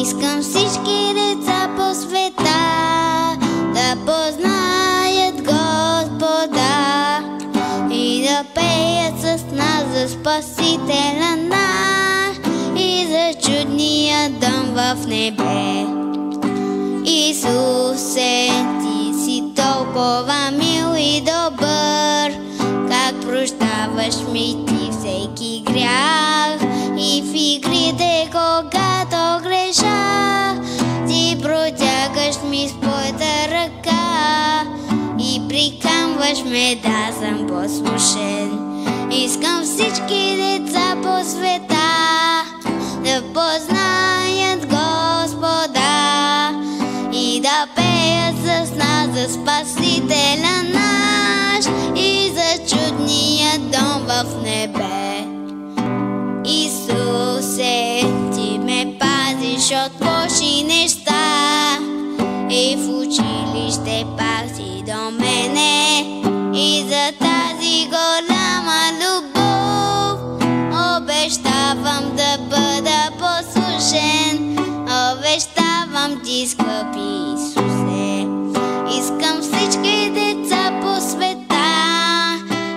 Искам всички деца по света да познаят Господа и да пеят с нас за Спасителя наш и за чудния дом в небе. Исусе, ти си толкова мил и добър, как прощаваш ми ти всеки грях и в игрите, когато греша, ти протягаш ми своята ръка и приканваш ме да съм послушен. Искам всички деца по света да познаят Господа и да пеят с нас за Спасителя наш и за чудния дом в небе. Исусе, ти ме пазиш от лоши неща и в училище пак си до мене и за тази голяма любов обещавам да бъда послушен. Обещавам ти, скъпи Исусе. Искам всички деца по света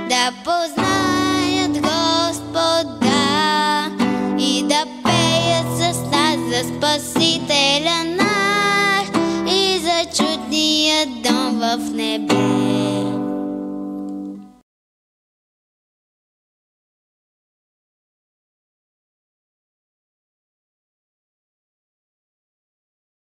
да познаят Господа и да пеят с нас за Спасителя наш и за чудния дом в небе.